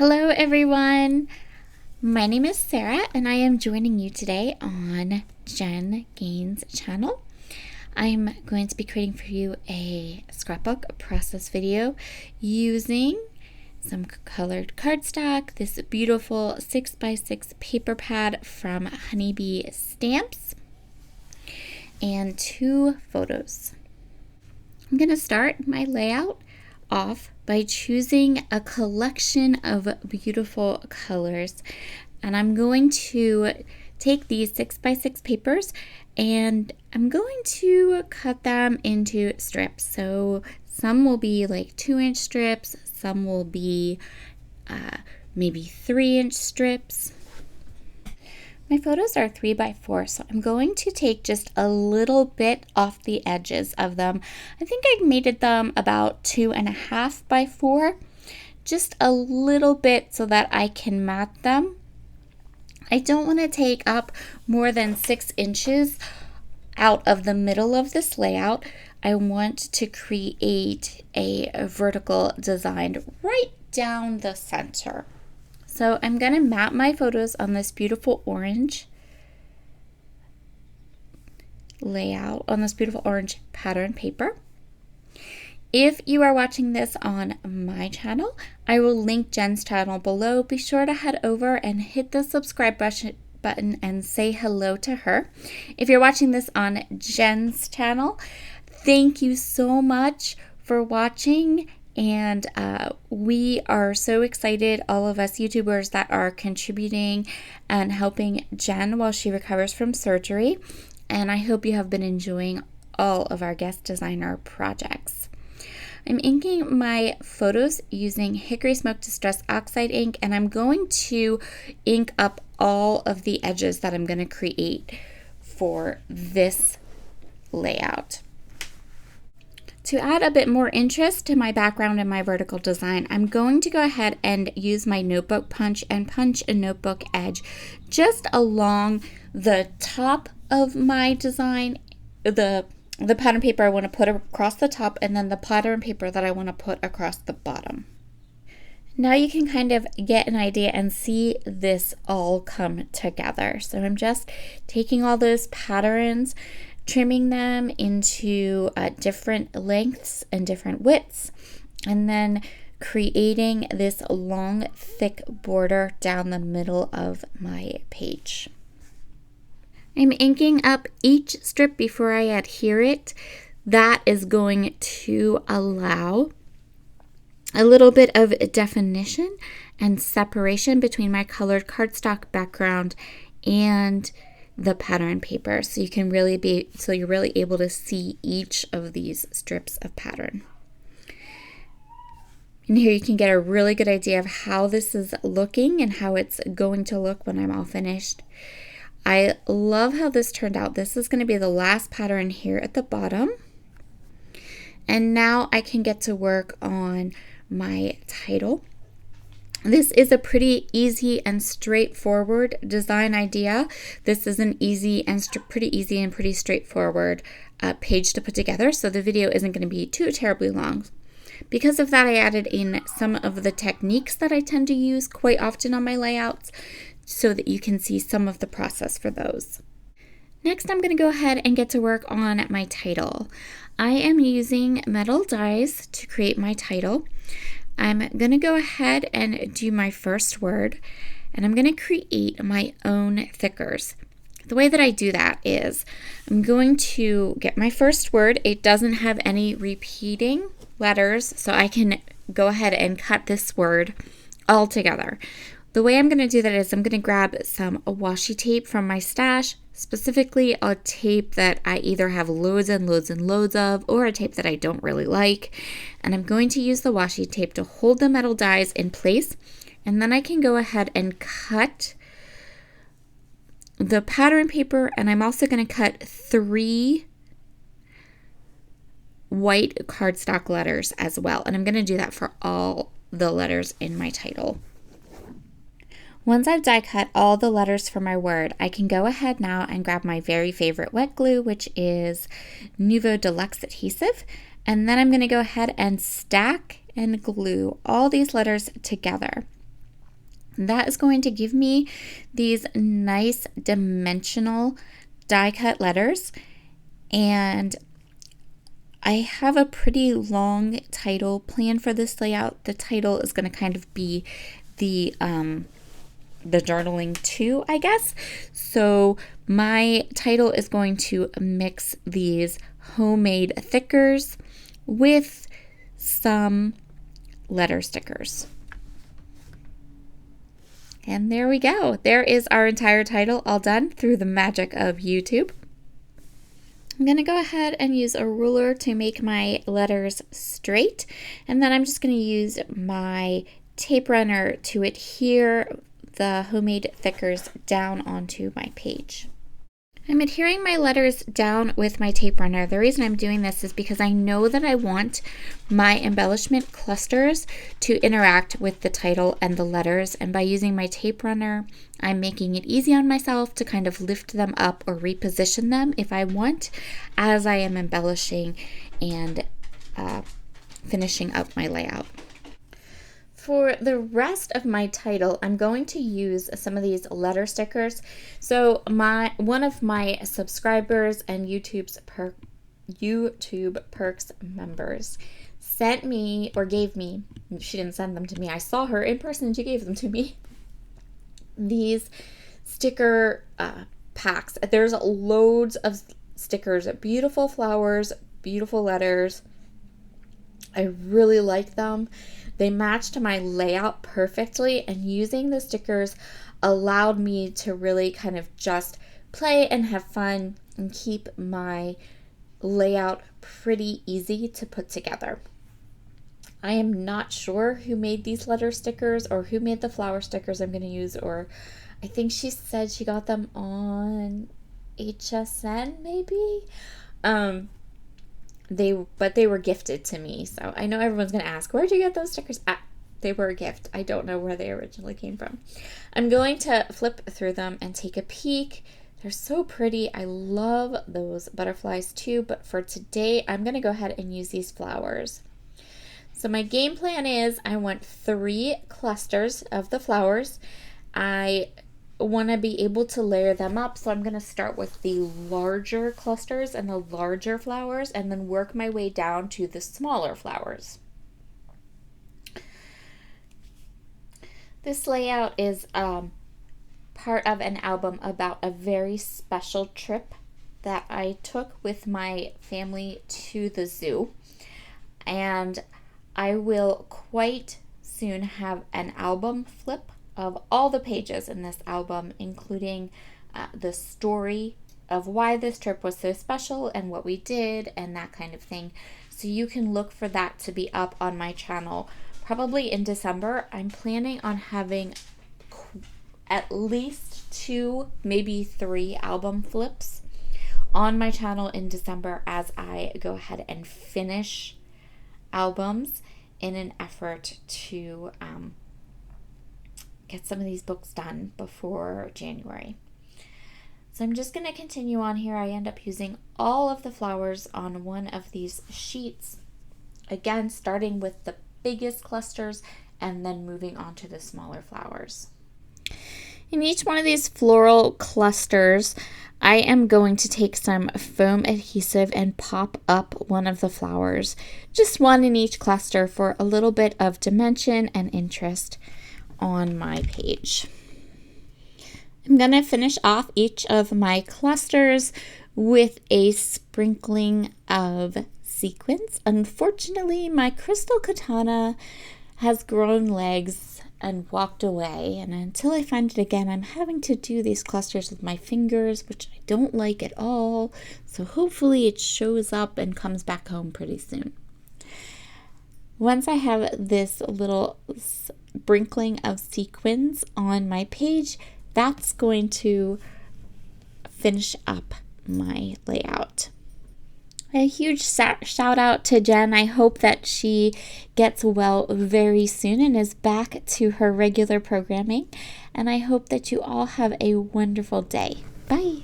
Hello everyone, my name is Sarah and I am joining you today on Jen Gaines' channel. I'm going to be creating for you a scrapbook process video using some colored cardstock, this beautiful 6x6 paper pad from Honeybee Stamps, and 2 photos. I'm going to start my layout off by choosing a collection of beautiful colors, and I'm going to take these 6x6 papers and I'm going to cut them into strips. So some will be like 2-inch strips, some will be maybe 3-inch strips. My photos are 3x4, so I'm going to take just a little bit off the edges of them. I think I made them about 2.5x4, just a little bit so that I can mat them. I don't want to take up more than 6 inches out of the middle of this layout. I want to create a vertical design right down the center. So I'm going to mat my photos on this beautiful orange layout, on this beautiful orange pattern paper. If you are watching this on my channel, I will link Jen's channel below. Be sure to head over and hit the subscribe button and say hello to her. If you're watching this on Jen's channel, thank you so much for watching. And we are so excited, all of us YouTubers that are contributing and helping Jen while she recovers from surgery. And I hope you have been enjoying all of our guest designer projects. I'm inking my photos using Hickory Smoke Distress Oxide ink, and I'm going to ink up all of the edges that I'm going to create for this layout. To add a bit more interest to my background and my vertical design, I'm going to go ahead and use my notebook punch and punch a notebook edge just along the top of my design, the pattern paper I want to put across the top, and then the pattern paper that I want to put across the bottom. Now you can kind of get an idea and see this all come together. So I'm just taking all those patterns, trimming them into different lengths and different widths, and then creating this long, thick border down the middle of my page. I'm inking up each strip before I adhere it. That is going to allow a little bit of definition and separation between my colored cardstock background and the pattern paper, so you're really able to see each of these strips of pattern. And here you can get a really good idea of how this is looking and how it's going to look when I'm all finished. I love how this turned out. This is going to be the last pattern here at the bottom. And now I can get to work on my title. This is a pretty easy and straightforward design idea. This is an pretty easy and pretty straightforward page to put together, so the video isn't going to be too terribly long. Because of that, I added in some of the techniques that I tend to use quite often on my layouts so that you can see some of the process for those. Next, I'm going to go ahead and get to work on my title. I am using metal dies to create my title. I'm going to go ahead and do my first word, and I'm going to create my own thickers. The way that I do that is I'm going to get my first word. It doesn't have any repeating letters, so I can go ahead and cut this word all together. The way I'm going to do that is I'm going to grab some washi tape from my stash, specifically a tape that I either have loads and loads and loads of, or a tape that I don't really like. And I'm going to use the washi tape to hold the metal dies in place. And then I can go ahead and cut the pattern paper, and I'm also going to cut 3 white cardstock letters as well. And I'm going to do that for all the letters in my title. Once I've die cut all the letters for my word, I can go ahead now and grab my very favorite wet glue, which is Nuvo Deluxe Adhesive. And then I'm going to go ahead and stack and glue all these letters together. That is going to give me these nice dimensional die cut letters, and I have a pretty long title planned for this layout. The title is going to kind of be the journaling too, I guess. So my title is going to mix these homemade thickers with some letter stickers. And there we go. There is our entire title all done through the magic of YouTube. I'm going to go ahead and use a ruler to make my letters straight, and then I'm just going to use my tape runner to adhere the homemade thickers down onto my page. I'm adhering my letters down with my tape runner. The reason I'm doing this is because I know that I want my embellishment clusters to interact with the title and the letters, and by using my tape runner, I'm making it easy on myself to kind of lift them up or reposition them if I want as I am embellishing and finishing up my layout. For the rest of my title, I'm going to use some of these letter stickers. So one of my subscribers and YouTube Perks members sent me, or gave me, she didn't send them to me, I saw her in person and she gave them to me, these sticker packs. There's loads of stickers, beautiful flowers, beautiful letters. I really like them. They matched my layout perfectly, and using the stickers allowed me to really kind of just play and have fun and keep my layout pretty easy to put together. I am not sure who made these letter stickers or who made the flower stickers I'm going to use, or I think she said she got them on HSN maybe. They were gifted to me, so I know everyone's going to ask, where'd you get those stickers? They were a gift. I don't know where they originally came from. I'm going to flip through them and take a peek. They're so pretty. I love those butterflies too, but for today, I'm going to go ahead and use these flowers. So my game plan is I want 3 clusters of the flowers. I want to be able to layer them up, so I'm going to start with the larger clusters and the larger flowers and then work my way down to the smaller flowers. This layout is part of an album about a very special trip that I took with my family to the zoo, and I will quite soon have an album flip of all the pages in this album, including the story of why this trip was so special and what we did and that kind of thing. So you can look for that to be up on my channel probably in December. I'm planning on having at least 2, maybe 3 album flips on my channel in December as I go ahead and finish albums in an effort to get some of these books done before January. So I'm just going to continue on here. I end up using all of the flowers on one of these sheets. Again, starting with the biggest clusters and then moving on to the smaller flowers. In each one of these floral clusters, I am going to take some foam adhesive and pop up one of the flowers. Just one in each cluster for a little bit of dimension and interest on my page. I'm going to finish off each of my clusters with a sprinkling of sequins. Unfortunately, my crystal katana has grown legs and walked away, and until I find it again, I'm having to do these clusters with my fingers, which I don't like at all. So hopefully it shows up and comes back home pretty soon. Once I have this little sprinkling of sequins on my page, that's going to finish up my layout. A huge shout out to Jen. I hope that she gets well very soon and is back to her regular programming. And I hope that you all have a wonderful day. Bye.